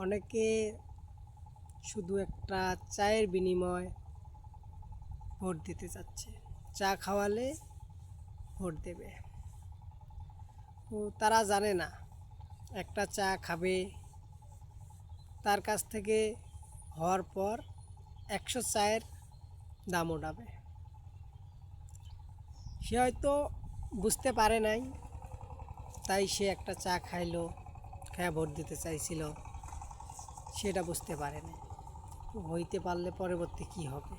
অনেকে শুধু একটা চায়ের বিনিময়ে ভোট দিতে চাচ্ছে, চা খাওয়ালে ভোট দেবে। তো তারা জানে না একটা চা খাবে, তার কাছ থেকে হওয়ার পর 100 চায়ের দাম ওঠাবে। সে হয়তো বুঝতে পারে নাই, তাই সে একটা চা খাইলো, খেয়ে ভোট দিতে চাইছিল, সেটা বুঝতে পারে না। হইতে পারলে পরবর্তী কি হবে।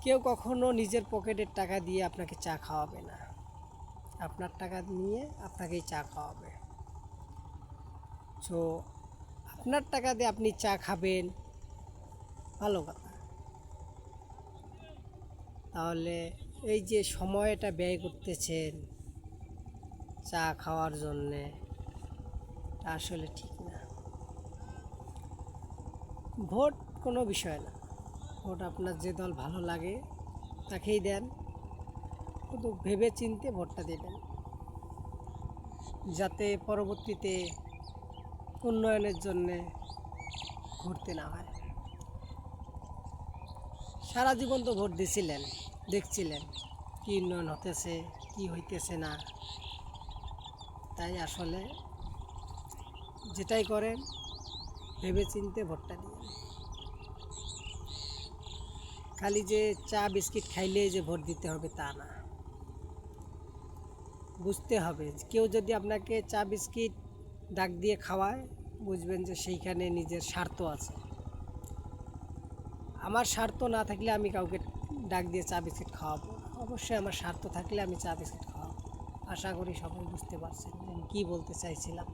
কেউ কখনো নিজের পকেটের টাকা দিয়ে আপনাকে চা খাওয়াবে না, আপনার টাকা নিয়ে আপনাকেই চা খাওয়াবে। তো আপনার টাকা দিয়ে আপনি চা খাবেন, ভালো কথা। তাহলে এই যে সময়টা ব্যয় করতেছেন চা খাওয়ার জন্যে, তা আসলে ঠিক না। ভোট কোনো বিষয় না, ভোট আপনার যে দল ভালো লাগে তাকেই দেন, কিন্তু ভেবে চিনতে ভোটটা দেবেন, যাতে পরবর্তীতে উন্নয়নের জন্যে ঘুরতে না হয়। সারা জীবন তো ভোট দিছিলেন, দেখছিলেন কী উন্নয়ন হতেছে, কি হইতেছে না। তাই আসলে যেটাই করেন ভেবে চিনতে ভোটটা দিন। খালি যে চা বিস্কিট খাইলেই যে ভোট দিতে হবে তা না, বুঝতে হবে কেউ যদি আপনাকে চা বিস্কিট ডাক দিয়ে খাওয়ায়, বুঝবেন যে সেইখানে নিজের স্বার্থ আছে। আমার স্বার্থ না থাকলে আমি কাউকে ডাক দিয়ে চা বিস্কিট খাওয়াবো, অবশ্যই আমার স্বার্থ থাকলে আমি চা বিস্কিট খাওয়াবো। আশা করি সবাই বুঝতে পারছেন আমি কী বলতে চাইছিলাম।